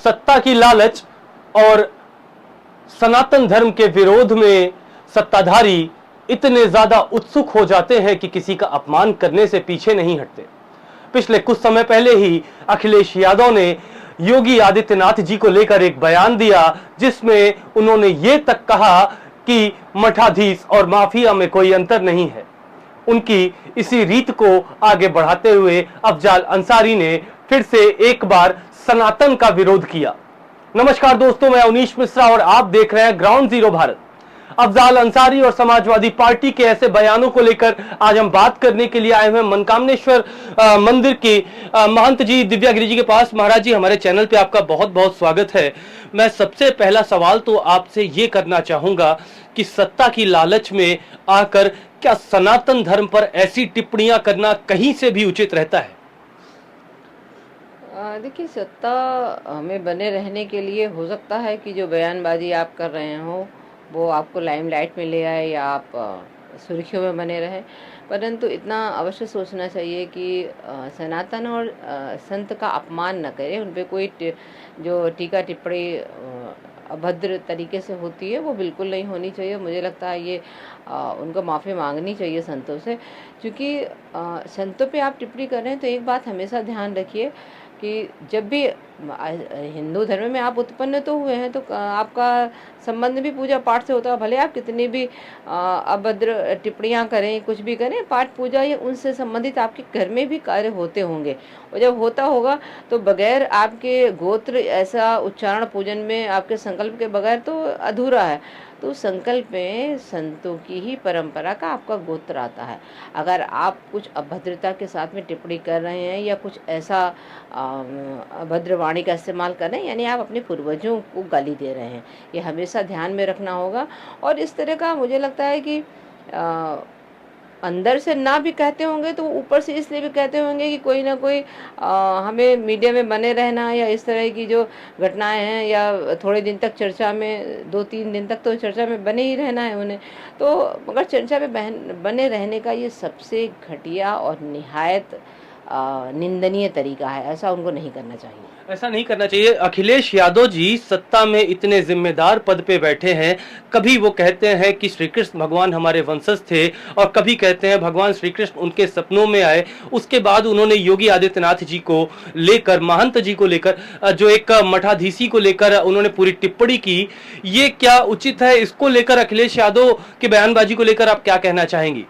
सत्ता की लालच और सनातन धर्म के विरोध में सत्ताधारी इतने ज्यादा उत्सुक हो जाते हैं कि किसी का अपमान करने से पीछे नहीं हटते। पिछले कुछ समय पहले ही अखिलेश यादव ने योगी आदित्यनाथ जी को लेकर एक बयान दिया, जिसमें उन्होंने ये तक कहा कि मठाधीश और माफिया में कोई अंतर नहीं है। उनकी इसी रीत को आगे बढ़ाते हुए अफजाल अंसारी ने फिर से एक बार सनातन का विरोध किया। नमस्कार दोस्तों, मैं अवनीश मिश्रा और आप देख रहे हैं ग्राउंड जीरो भारत। अफजाल अंसारी और समाजवादी पार्टी के ऐसे बयानों को लेकर आज हम बात करने के लिए आए हुए मनकामनेश्वर मंदिर के महंत जी दिव्यागिरी जी के पास। महाराज जी, हमारे चैनल पे आपका बहुत बहुत स्वागत है। मैं सबसे पहला सवाल तो आपसे ये करना चाहूंगा कि सत्ता की लालच में आकर क्या सनातन धर्म पर ऐसी टिप्पणियां करना कहीं से भी उचित रहता है? देखिए, सत्ता में बने रहने के लिए हो सकता है कि जो बयानबाजी आप कर रहे हो वो आपको लाइमलाइट में ले आए या आप सुर्खियों में बने रहें, परंतु इतना अवश्य सोचना चाहिए कि सनातन और संत का अपमान न करें। उन पर कोई जो टीका टिप्पणी अभद्र तरीके से होती है वो बिल्कुल नहीं होनी चाहिए। मुझे लगता है ये उनको माफ़ी मांगनी चाहिए संतों से, क्योंकि संतों पे आप टिप्पणी कर रहे हैं तो एक बात हमेशा ध्यान रखिए कि जब भी हिंदू धर्म में आप उत्पन्न तो हुए हैं तो आपका संबंध भी पूजा पाठ से होता है। भले आप कितनी भी अभद्र टिप्पणियां करें, कुछ भी करें, पाठ पूजा या उनसे संबंधित आपके घर में भी कार्य होते होंगे, और जब होता होगा तो बगैर आपके गोत्र ऐसा उच्चारण पूजन में आपके संकल्प के बगैर तो अधूरा है। तो संकल्प में संतों की ही परंपरा का आपका गोत्र आता है। अगर आप कुछ अभद्रता के साथ में टिप्पणी कर रहे हैं या कुछ ऐसा अभद्र वाणी का इस्तेमाल कर रहे हैं, यानी आप अपने पूर्वजों को गाली दे रहे हैं। ये हमेशा ध्यान में रखना होगा। और इस तरह का मुझे लगता है कि अंदर से ना भी कहते होंगे तो ऊपर से इसलिए भी कहते होंगे कि कोई ना कोई हमें मीडिया में बने रहना, या इस तरह की जो घटनाएं हैं या थोड़े दिन तक चर्चा में, 2-3 दिन तक तो चर्चा में बने ही रहना है उन्हें। तो मगर चर्चा में बने रहने का ये सबसे घटिया और निहायत निंदनीय तरीका है। ऐसा उनको नहीं करना चाहिए। ऐसा नहीं करना चाहिए। अखिलेश यादव जी सत्ता में इतने जिम्मेदार पद पे बैठे हैं, कभी वो कहते हैं कि श्री कृष्ण भगवान हमारे वंशज थे और कभी कहते हैं भगवान श्री कृष्ण उनके सपनों में आए। उसके बाद उन्होंने योगी आदित्यनाथ जी को लेकर, महंत जी को लेकर, जो एक मठाधीशी को लेकर उन्होंने पूरी टिप्पणी की। ये क्या उचित है? इसको लेकर अखिलेश यादव की बयानबाजी को लेकर आप क्या कहना चाहेंगी?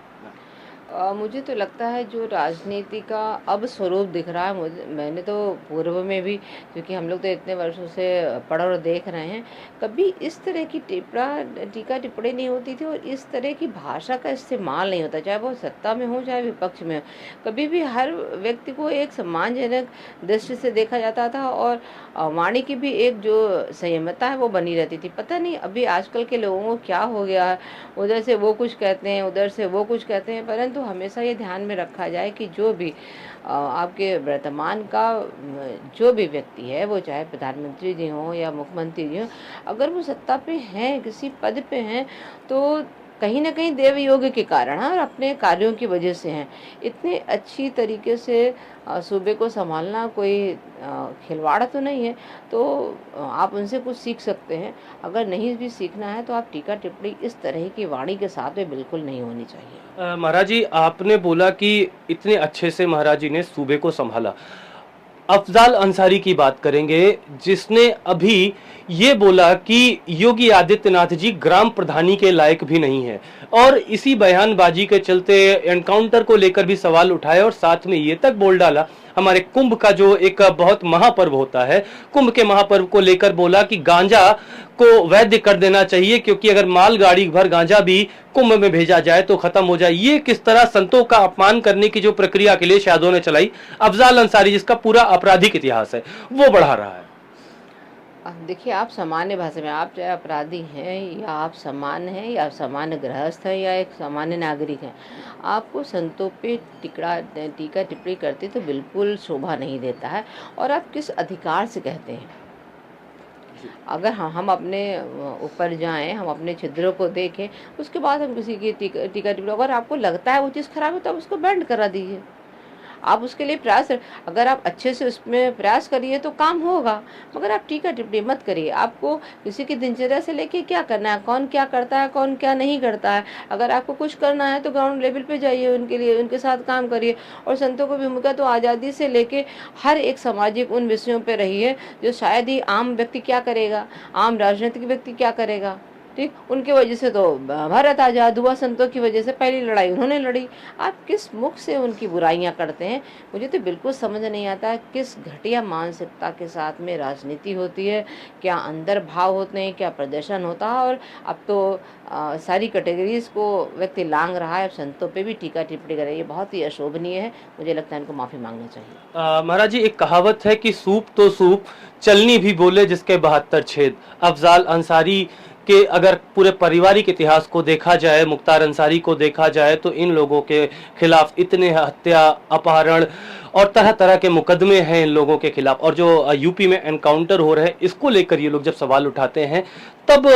मुझे तो लगता है जो राजनीति का अब स्वरूप दिख रहा है, मैंने तो पूर्व में भी, क्योंकि हम लोग तो इतने वर्षों से पढ़ और देख रहे हैं, कभी इस तरह की टीका टिप्पणी नहीं होती थी और इस तरह की भाषा का इस्तेमाल नहीं होता, चाहे वो सत्ता में हो चाहे विपक्ष में हो। कभी भी हर व्यक्ति को एक सम्मानजनक दृष्टि से देखा जाता था और वाणी की भी एक जो संयमता है वो बनी रहती थी। पता नहीं अभी आजकल के लोगों को क्या हो गया है, उधर से वो कुछ कहते हैं, उधर से वो कुछ कहते हैं, परंतु हमेशा ये ध्यान में रखा जाए कि जो भी आपके वर्तमान का जो भी व्यक्ति है, वो चाहे प्रधानमंत्री जी हों या मुख्यमंत्री जी हों, अगर वो सत्ता पे हैं, किसी पद पे हैं, तो कहीं ना कहीं देव योग के कारण और अपने कार्यों की वजह से हैं। इतने अच्छी तरीके से सूबे को संभालना कोई खिलवाड़ तो नहीं है। तो आप उनसे कुछ सीख सकते हैं। अगर नहीं भी सीखना है तो आप टीका टिप्पणी इस तरह की वाणी के साथ में बिल्कुल नहीं होनी चाहिए। महाराज जी, आपने बोला कि इतने अच्छे से महाराज जी ने सूबे को संभाला। अफजाल अंसारी की बात करेंगे, जिसने अभी ये बोला कि योगी आदित्यनाथ जी ग्राम प्रधानी के लायक भी नहीं है, और इसी बयानबाजी के चलते एनकाउंटर को लेकर भी सवाल उठाए और साथ में ये तक बोल डाला, हमारे कुंभ का जो एक बहुत महापर्व होता है, कुंभ के महापर्व को लेकर बोला कि गांजा को वैध कर देना चाहिए, क्योंकि अगर माल गाड़ी भर गांजा भी कुंभ में भेजा जाए तो खत्म हो जाए। ये किस तरह संतों का अपमान करने की जो प्रक्रिया अखिलेश यादव ने चलाई, अफजाल अंसारी जिसका पूरा आपराधिक इतिहास है वो बढ़ा रहा है। देखिए, आप सामान्य भाषा में, आप चाहे अपराधी हैं या आप सामान्य हैं या आप सामान्य गृहस्थ हैं या एक सामान्य नागरिक हैं, आपको संतों पे टीका टिप्पणी करते तो बिल्कुल शोभा नहीं देता है। और आप किस अधिकार से कहते हैं? अगर हम अपने ऊपर जाएं, हम अपने छिद्रों को देखें, उसके बाद हम किसी की टीका टिप्पणी, अगर आपको लगता है वो चीज़ खराब है तो आप उसको बैंड करा दीजिए। आप उसके लिए प्रयास, अगर आप अच्छे से उसमें प्रयास करिए तो काम होगा, मगर आप टीका टिप्पणी मत करिए। आपको किसी की दिनचर्या से लेके क्या करना है, कौन क्या करता है, कौन क्या नहीं करता है। अगर आपको कुछ करना है तो ग्राउंड लेवल पे जाइए, उनके लिए उनके साथ काम करिए। और संतों की भूमिका तो आज़ादी से लेके हर एक सामाजिक उन विषयों पे रही है जो शायद ही आम व्यक्ति क्या करेगा, आम राजनीतिक व्यक्ति क्या करेगा। ठीक, उनकी वजह से तो भारत आज़ाद हुआ, संतों की वजह से पहली लड़ाई उन्होंने लड़ी। आप किस मुख से उनकी बुराइयां करते हैं, मुझे तो बिल्कुल समझ नहीं आता किस घटिया मानसिकता के साथ में राजनीति होती है, क्या अंदर भाव होते हैं, क्या प्रदर्शन होता है। और अब तो सारी कैटेगरीज को व्यक्ति लांग रहा है, अब संतों पे भी टीका टिप्पणी कर रही है, ये बहुत ही अशोभनीय है। मुझे लगता है इनको माफ़ी मांगना चाहिए। महाराज जी, एक कहावत है कि सूप तो सूप, चलनी भी बोले जिसके 72 छेद। अफजाल अंसारी के अगर पूरे पारिवारिक इतिहास को देखा जाए, मुख्तार अंसारी को देखा जाए, तो इन लोगों के खिलाफ इतने हत्या, अपहरण और तरह तरह के मुकदमे हैं इन लोगों के खिलाफ। और जो यूपी में एनकाउंटर हो रहे हैं, इसको लेकर ये लोग जब सवाल उठाते हैं, तब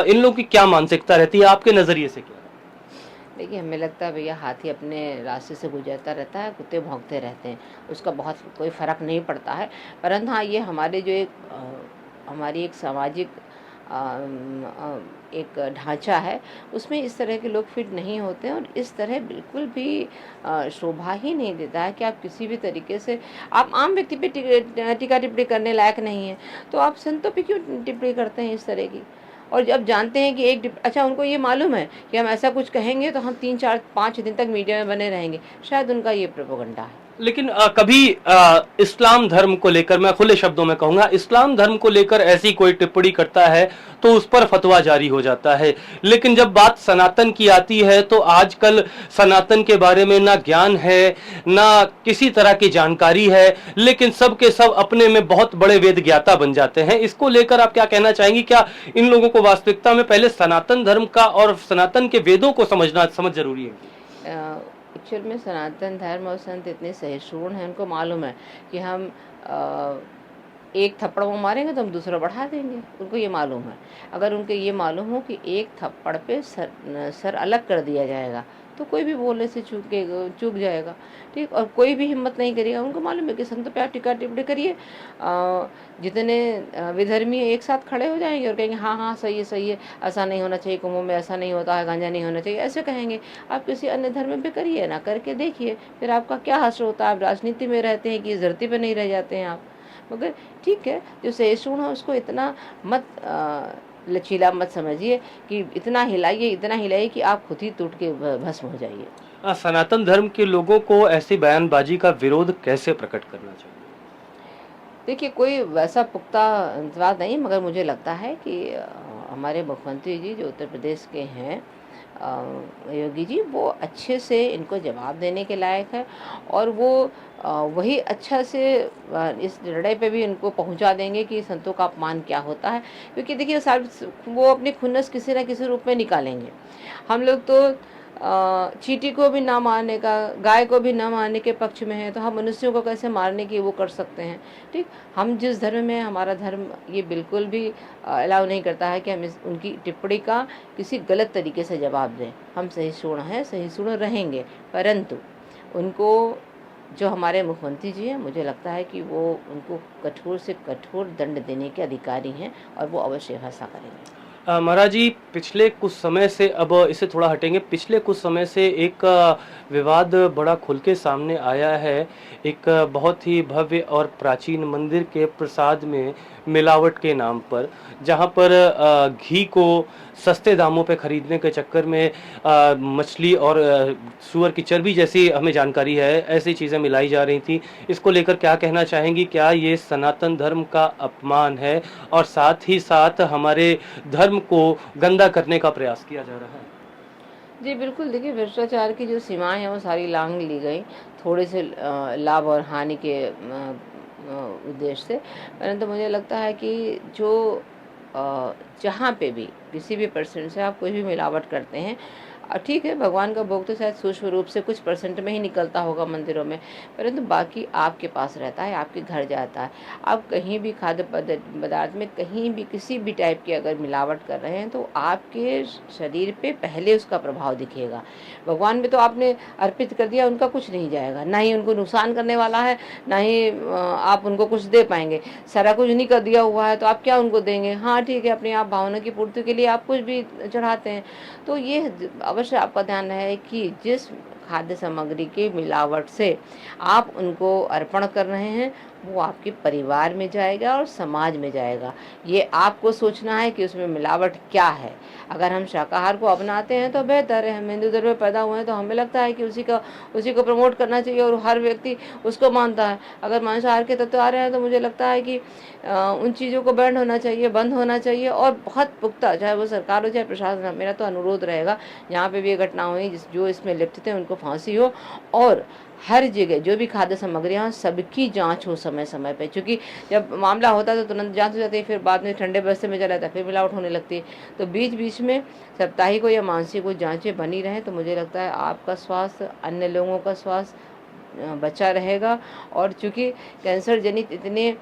इन लोगों की क्या मानसिकता रहती है आपके नजरिए से? क्या देखिए, हमें लगता है भैया हाथी अपने रास्ते से गुजरता रहता है, कुत्ते भौंकते रहते हैं, उसका बहुत कोई फ़र्क नहीं पड़ता है। परंतु हाँ, ये हमारे जो एक हमारी एक सामाजिक एक ढांचा है, उसमें इस तरह के लोग फिट नहीं होते हैं। और इस तरह बिल्कुल भी शोभा ही नहीं देता है कि आप किसी भी तरीके से, आप आम व्यक्ति पे टीका टिप्पणी करने लायक नहीं है, तो आप संतों पे क्यों टिप्पणी करते हैं इस तरह की। और जब जानते हैं कि अच्छा, उनको ये मालूम है कि हम ऐसा कुछ कहेंगे तो हम 3 4 5 दिन तक मीडिया में बने रहेंगे, शायद उनका ये प्रोपेगेंडा है। लेकिन कभी इस्लाम धर्म को लेकर, मैं खुले शब्दों में कहूंगा, इस्लाम धर्म को लेकर ऐसी कोई टिप्पणी करता है तो उस पर फतवा जारी हो जाता है। लेकिन जब बात सनातन की आती है तो आजकल सनातन के बारे में ना ज्ञान है, ना किसी तरह की जानकारी है, लेकिन सब के सब अपने में बहुत बड़े वेद ज्ञाता बन जाते हैं। इसको लेकर आप क्या कहना चाहेंगी? क्या इन लोगों को वास्तविकता में पहले सनातन धर्म का और सनातन के वेदों को समझ जरूरी है? एक्चुअल में सनातन धर्म और संत इतने सहिष्णु हैं, उनको मालूम है कि हम एक थप्पड़ वो मारेंगे तो हम दूसरा बढ़ा देंगे, उनको ये मालूम है। अगर उनको ये मालूम हो कि एक थप्पड़ पे सर अलग कर दिया जाएगा तो कोई भी बोलने से चूक जाएगा। ठीक, और कोई भी हिम्मत नहीं करेगा। उनको मालूम है कि संत पे आप टीका टिप्पणी करिए, जितने विधर्मी एक साथ खड़े हो जाएंगे और कहेंगे हाँ हाँ सही है, ऐसा नहीं होना चाहिए, कुंभों में ऐसा नहीं होता है, गांजा नहीं होना चाहिए, ऐसे कहेंगे। आप किसी अन्य धर्म पे करिए ना, करके देखिए, फिर आपका क्या हासिल होता है। आप राजनीति में रहते हैं कि इस धरती पर नहीं रह जाते हैं आप। मगर ठीक है, जो सहिष्णु है उसको इतना मत लचीला मत समझिए कि इतना हिलाइए कि आप खुद ही टूट के भस्म हो जाइए। सनातन धर्म के लोगों को ऐसी बयानबाजी का विरोध कैसे प्रकट करना चाहिए? देखिए, कोई वैसा पुख्ता बात नहीं, मगर मुझे लगता है कि हमारे मुख्यमंत्री जी जो उत्तर प्रदेश के हैं, योगी जी, वो अच्छे से इनको जवाब देने के लायक है। और वो वही अच्छा से इस निर्णय पे भी इनको पहुंचा देंगे कि संतों का अपमान क्या होता है। क्योंकि देखिए, वो अपनी खुन्नस किसी न किसी रूप में निकालेंगे। हम लोग तो चींटी को भी ना मारने का, गाय को भी ना मारने के पक्ष में है, तो हम मनुष्यों को कैसे मारने की वो कर सकते हैं। ठीक, हम जिस धर्म में, हमारा धर्म ये बिल्कुल भी अलाउ नहीं करता है कि हम उनकी टिप्पणी का किसी गलत तरीके से जवाब दें। हम सहिष्णु हैं, सहिष्णु रहेंगे, परंतु उनको, जो हमारे मुख्यमंत्री जी हैं, मुझे लगता है कि वो उनको कठोर से कठोर दंड देने के अधिकारी हैं और वो अवश्य ऐसा करेंगे। महाराज जी, पिछले कुछ समय से, अब इसे थोड़ा हटेंगे, पिछले कुछ समय से एक विवाद बड़ा खुल के सामने आया है। एक बहुत ही भव्य और प्राचीन मंदिर के प्रसाद में मिलावट के नाम पर, जहां पर घी को सस्ते दामों पे खरीदने के चक्कर में मछली और सूअर की चर्बी जैसी, हमें जानकारी है, ऐसी चीज़ें मिलाई जा रही थी। इसको लेकर क्या कहना चाहेंगी? क्या ये सनातन धर्म का अपमान है और साथ ही साथ हमारे धर्म को गंदा करने का प्रयास किया जा रहा है? जी बिल्कुल, देखिए, भ्रष्टाचार की जो सीमाएं हैं वो सारी लांघ ली गई, थोड़े से लाभ और हानि के उद्देश्य से। परंतु मुझे लगता है कि जो जहाँ पे भी किसी भी पर्सन से आप कोई भी मिलावट करते हैं, ठीक है, भगवान का भोग तो शायद सूक्ष्म रूप से कुछ परसेंट में ही निकलता होगा मंदिरों में, परंतु बाकी आपके पास रहता है, आपके घर जाता है। आप कहीं भी खाद्य पदार्थ में कहीं भी किसी भी टाइप की अगर मिलावट कर रहे हैं तो आपके शरीर पे पहले उसका प्रभाव दिखेगा। भगवान में तो आपने अर्पित कर दिया, उनका कुछ नहीं जाएगा, ना ही उनको नुकसान करने वाला है, ना ही आप उनको कुछ दे पाएंगे। सारा कुछ नहीं कर दिया हुआ है तो आप क्या उनको देंगे? हाँ ठीक है, अपनी आप भावना की पूर्ति के लिए आप कुछ भी चढ़ाते हैं। तो ये अवश्य आपका ध्यान रहे कि जिस खाद्य सामग्री की मिलावट से आप उनको अर्पण कर रहे हैं वो आपके परिवार में जाएगा और समाज में जाएगा। ये आपको सोचना है कि उसमें मिलावट क्या है। अगर हम शाकाहार को अपनाते हैं तो बेहतर है। हम हिंदू धर्म में पैदा हुए हैं तो हमें लगता है कि उसी को प्रमोट करना चाहिए और हर व्यक्ति उसको मानता है। अगर मांसाहार के तत्व आ रहे हैं तो मुझे लगता है कि उन चीज़ों को बैंड होना चाहिए, बंद होना चाहिए और बहुत पुख्ता, चाहे वो सरकार हो चाहे प्रशासन हो। मेरा तो अनुरोध रहेगा जहाँ पे भी ये घटना हुई जो इसमें लिप्त थे उनको फांसी हो और हर जगह जो भी खाद्य सामग्रियाँ हों सबकी जांच हो समय समय पे। क्योंकि जब मामला होता है तो तुरंत जांच हो जाती है, फिर बाद में ठंडे बस्ते में चला जाता है, फिर मिलावट होने लगती है। तो बीच बीच में साप्ताहिक हो या मासिक को जांचें बनी रहें तो मुझे लगता है आपका स्वास्थ्य, अन्य लोगों का स्वास्थ्य बचा रहेगा। और चूँकि कैंसर जनित इतने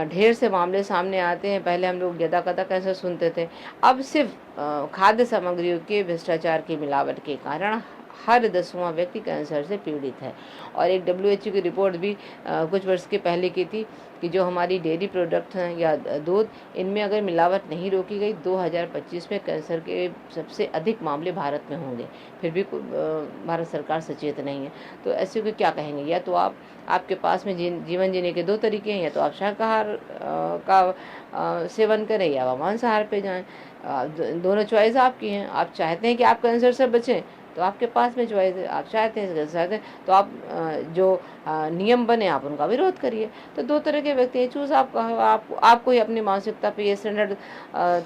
ढेर से मामले सामने आते हैं, पहले हम लोग यदा-कदा कैंसर सुनते थे, अब सिर्फ खाद्य सामग्रियों के भ्रष्टाचार की मिलावट के कारण हर 10वां व्यक्ति कैंसर से पीड़ित है। और एक डब्ल्यूएचओ की रिपोर्ट भी कुछ वर्ष के पहले की थी कि जो हमारी डेयरी प्रोडक्ट हैं या दूध, इनमें अगर मिलावट नहीं रोकी गई 2025 में कैंसर के सबसे अधिक मामले भारत में होंगे। फिर भी भारत सरकार सचेत नहीं है। तो ऐसे को क्या कहेंगे? या तो आपके पास में जीवन जीने के 2 तरीके हैं, या तो आप शाकाहार का सेवन करें या आप मांसाहार पे जाएँ। दोनों चॉइस आपकी हैं। आप चाहते हैं कि आप कैंसर से बचें तो आपके पास में चॉइस है, आप चाहते हैं तो आप जो नियम बने आप उनका विरोध करिए। तो 2 तरह के व्यक्ति हैं, चूज़ आपका है। आपको ही अपनी मानसिकता पे ये स्टैंडर्ड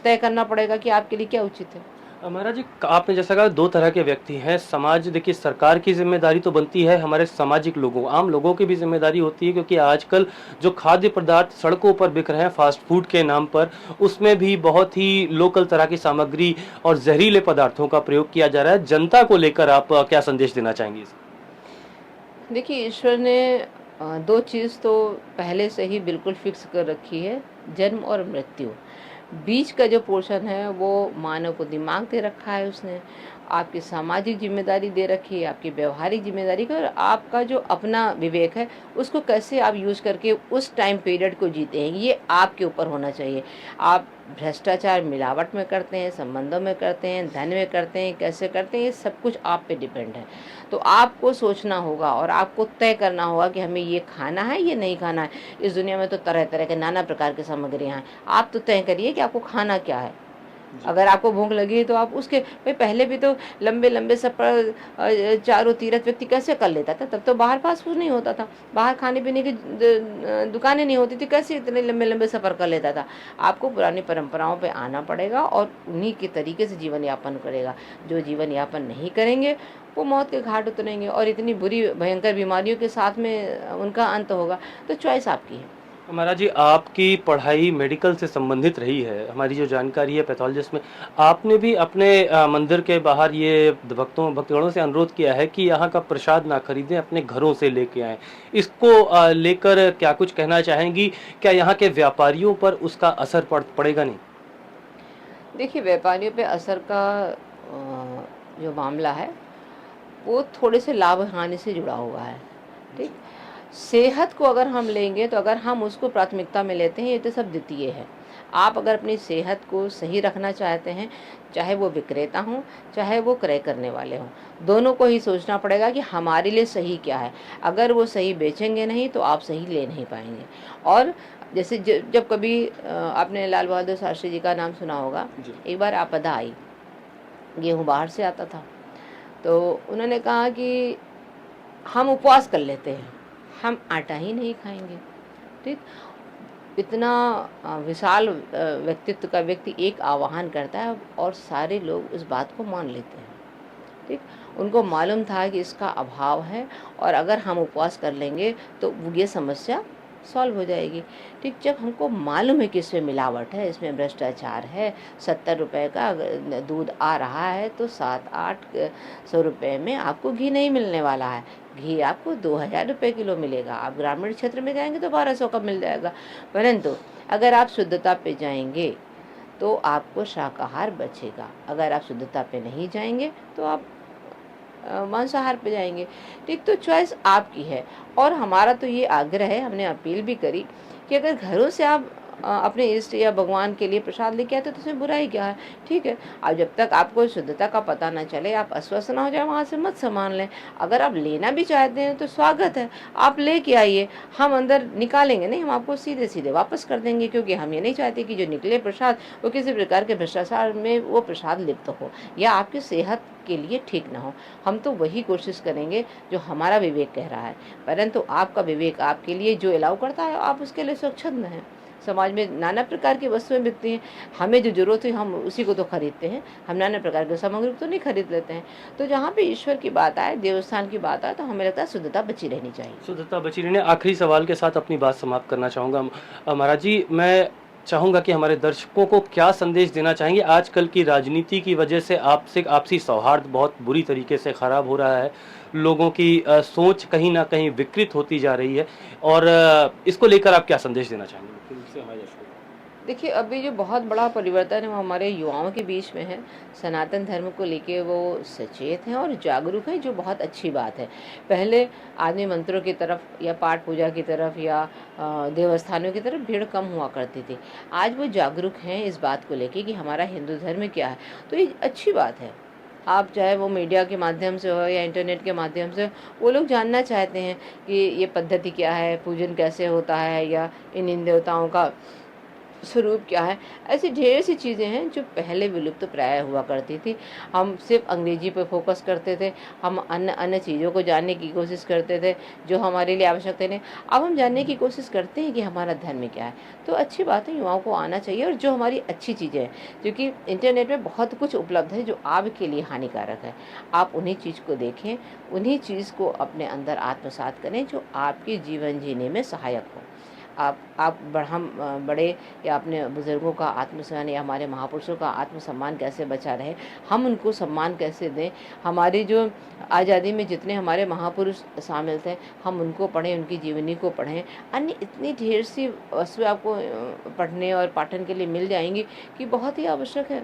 तय करना पड़ेगा कि आपके लिए क्या उचित है। महाराज जी, आपने जैसा कहा 2 तरह के व्यक्ति हैं। समाज, देखिए सरकार की ज़िम्मेदारी तो बनती है, हमारे सामाजिक लोगों, आम लोगों की भी ज़िम्मेदारी होती है, क्योंकि आजकल जो खाद्य पदार्थ सड़कों पर बिक रहे हैं फ़ास्ट फ़ूड के नाम पर, उसमें भी बहुत ही लोकल तरह की सामग्री और ज़हरीले पदार्थों का प्रयोग किया जा रहा है। जनता को लेकर आप क्या संदेश देना चाहेंगी? देखिए, ईश्वर ने 2 चीज़ तो पहले से ही बिल्कुल फिक्स कर रखी है, जन्म और मृत्यु। बीच का जो पोर्शन है वो मानव को दिमाग दे रखा है उसने, आपकी सामाजिक जिम्मेदारी दे रखी है, आपकी व्यवहारिक जिम्मेदारी का, और आपका जो अपना विवेक है उसको कैसे आप यूज़ करके उस टाइम पीरियड को जीते हैं, ये आपके ऊपर होना चाहिए। आप भ्रष्टाचार मिलावट में करते हैं, संबंधों में करते हैं, धन में करते हैं, कैसे करते हैं, ये सब कुछ आप पे डिपेंड है। तो आपको सोचना होगा और आपको तय करना होगा कि हमें ये खाना है, ये नहीं खाना है। इस दुनिया में तो तरह तरह के नाना प्रकार की सामग्रियाँ हैं, आप तो तय करिए कि आपको खाना क्या है। अगर आपको भूख लगी है तो आप उसके भाई, पहले भी तो लंबे लंबे सफर चारों तीर्थ व्यक्ति कैसे कर लेता था? तब तो बाहर फास्ट फूड नहीं होता था, बाहर खाने पीने की दुकानें नहीं होती थी, कैसे इतने लंबे लंबे सफर कर लेता था? आपको पुरानी परंपराओं पे आना पड़ेगा और उन्हीं के तरीके से जीवन यापन करेगा। जो जीवन यापन नहीं करेंगे वो मौत के घाट उतरेंगे और इतनी बुरी भयंकर बीमारियों के साथ में उनका अंत होगा। तो चॉइस आपकी है। महाराज जी, आपकी पढ़ाई मेडिकल से संबंधित रही है, हमारी जो जानकारी है पैथोलॉजिस्ट में, आपने भी अपने मंदिर के बाहर ये भक्तगणों से अनुरोध किया है कि यहाँ का प्रसाद ना खरीदें, अपने घरों से लेके आएं। इसको लेकर क्या कुछ कहना चाहेंगी? क्या यहाँ के व्यापारियों पर उसका असर पड़ेगा नहीं? देखिए, व्यापारियों पे असर का जो मामला है वो थोड़े से लाभ हानि से जुड़ा हुआ है। ठीक, सेहत को अगर हम लेंगे तो अगर हम उसको प्राथमिकता में लेते हैं, ये तो सब द्वितीय है। आप अगर अपनी सेहत को सही रखना चाहते हैं, चाहे वो विक्रेता हों, चाहे वो क्रय करने वाले हों, दोनों को ही सोचना पड़ेगा कि हमारे लिए सही क्या है। अगर वो सही बेचेंगे नहीं तो आप सही ले नहीं पाएंगे। और जैसे जब कभी आपने लाल बहादुर शास्त्री जी का नाम सुना होगा। एक बार आपदा आई, गेहूँ बाहर से आता था, तो उन्होंने कहा कि हम उपवास कर लेते हैं, हम आटा ही नहीं खाएंगे। ठीक, इतना विशाल व्यक्तित्व का व्यक्ति एक आह्वान करता है और सारे लोग उस बात को मान लेते हैं। ठीक, उनको मालूम था कि इसका अभाव है और अगर हम उपवास कर लेंगे तो ये समस्या सॉल्व हो जाएगी। ठीक, जब हमको मालूम है कि इसमें मिलावट है, इसमें भ्रष्टाचार है, 70 रुपए का अगर दूध आ रहा है तो 7-8 सौ रुपए में आपको घी नहीं मिलने वाला है। घी आपको 2000 रुपए किलो मिलेगा। आप ग्रामीण क्षेत्र में जाएँगे तो 1200 का मिल जाएगा। परंतु अगर आप शुद्धता पे जाएँगे तो आपको शाकाहार बचेगा। अगर आप शुद्धता पे नहीं जाएँगे तो आप मांसाहार पे जाएँगे। ठीक, तो चॉइस आपकी है। और हमारा तो ये आग्रह है, हमने अपील भी करी कि अगर घरों से आप अपने इष्ट या भगवान के लिए प्रसाद लेके आते तो उसमें बुराई क्या है। ठीक है, अब जब तक आपको शुद्धता का पता ना चले, आप अस्वस्थ ना हो जाए, वहाँ से मत सामान लें। अगर आप लेना भी चाहते हैं तो स्वागत है, आप लेके आइए, हम अंदर निकालेंगे नहीं, हम आपको सीधे सीधे वापस कर देंगे, क्योंकि हम ये नहीं चाहते कि जो निकले प्रसाद वो किसी प्रकार के भ्रष्टाचार में वो प्रसाद लिप्त हो या आपकी सेहत के लिए ठीक ना हो। हम तो वही कोशिश करेंगे जो हमारा विवेक कह रहा है, परंतु आपका विवेक आपके लिए जो अलाउ करता है आप उसके लिए स्वच्छंद हैं। समाज में नाना प्रकार की वस्तुएं बिकती हैं, हमें जो जरूरत है हम उसी को तो खरीदते हैं, हम नाना प्रकार की सामग्री तो नहीं खरीद लेते हैं। तो जहाँ पे ईश्वर की बात आए, देवस्थान की बात आए, तो हमें लगता है शुद्धता बची रहनी चाहिए। शुद्धता बची रहने। आखिरी सवाल के साथ अपनी बात समाप्त करना चाहूँगा। महाराज जी, मैं चाहूँगा कि हमारे दर्शकों को क्या संदेश देना चाहेंगे? आजकल की राजनीति की वजह से आपसी सौहार्द बहुत बुरी तरीके से खराब हो रहा है, लोगों की सोच कहीं ना कहीं विकृत होती जा रही है, और इसको लेकर आप क्या संदेश देना चाहेंगे फिर से हमारे दर्शकों को? देखिए, अभी जो बहुत बड़ा परिवर्तन है वो हमारे युवाओं के बीच में है। सनातन धर्म को लेके वो सचेत हैं और जागरूक हैं, जो बहुत अच्छी बात है। पहले आदमी मंत्रों की तरफ या पाठ पूजा की तरफ या देवस्थानों की तरफ भीड़ कम हुआ करती थी। आज वो जागरूक हैं इस बात को लेके कि हमारा हिंदू धर्म क्या है, तो ये अच्छी बात है। आप चाहे वो मीडिया के माध्यम से हो या इंटरनेट के माध्यम से, वो लोग जानना चाहते हैं कि ये पद्धति क्या है, पूजन कैसे होता है, या इन देवताओं का स्वरूप क्या है। ऐसी ढेर सी चीज़ें हैं जो पहले विलुप्त प्राय हुआ करती थी। हम सिर्फ अंग्रेजी पे फोकस करते थे, हम अन्य अन्य चीज़ों को जानने की कोशिश करते थे जो हमारे लिए आवश्यक थे नहीं। अब हम जानने की कोशिश करते हैं कि हमारा धर्म क्या है। तो अच्छी बात है, युवाओं को आना चाहिए। और जो हमारी अच्छी चीज़ें हैं, क्योंकि इंटरनेट में बहुत कुछ उपलब्ध है जो आपके लिए हानिकारक है, आप उन्हीं चीज़ को देखें, उन्हीं चीज़ को अपने अंदर आत्मसात करें जो आपके जीवन जीने में सहायक हो। आप हम बड़े या अपने बुज़ुर्गों का आत्मसम्मान या हमारे महापुरुषों का आत्मसम्मान कैसे बचा रहे, हम उनको सम्मान कैसे दें। हमारी जो आज़ादी में जितने हमारे महापुरुष शामिल थे, हम उनको पढ़ें, उनकी जीवनी को पढ़ें। अन्य इतनी ढेर सी वस्तुएं आपको पढ़ने और पाठन के लिए मिल जाएंगी कि बहुत ही आवश्यक है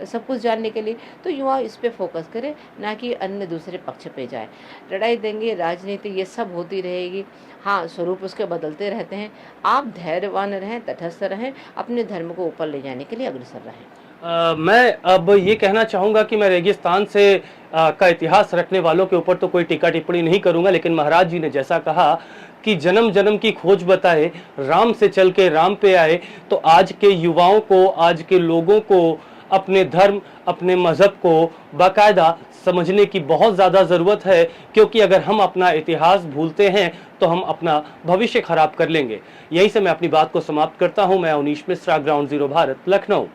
सब कुछ जानने के लिए। तो युवा इस पे फोकस करें, ना कि अन्य दूसरे पक्ष पे जाए। लड़ाई देंगे, राजनीति, ये सब होती रहेगी। हाँ, स्वरूप उसके बदलते रहते हैं। आप धैर्यवान रहें, तटस्थ रहें, अपने धर्म को ऊपर ले जाने के लिए अग्रसर रहें। मैं अब ये कहना चाहूँगा कि मैं रेगिस्तान से का इतिहास रखने वालों के ऊपर तो कोई टीका टिप्पणी नहीं करूँगा, लेकिन महाराज जी ने जैसा कहा कि जन्म जन्म की खोज बताए, राम से चल के राम पे आए, तो आज के युवाओं को, आज के लोगों को अपने धर्म, अपने मज़हब को बाकायदा समझने की बहुत ज़्यादा ज़रूरत है, क्योंकि अगर हम अपना इतिहास भूलते हैं तो हम अपना भविष्य खराब कर लेंगे। यहीं से मैं अपनी बात को समाप्त करता हूं। मैं अवनीश मिश्रा, ग्राउंड ज़ीरो भारत, लखनऊ।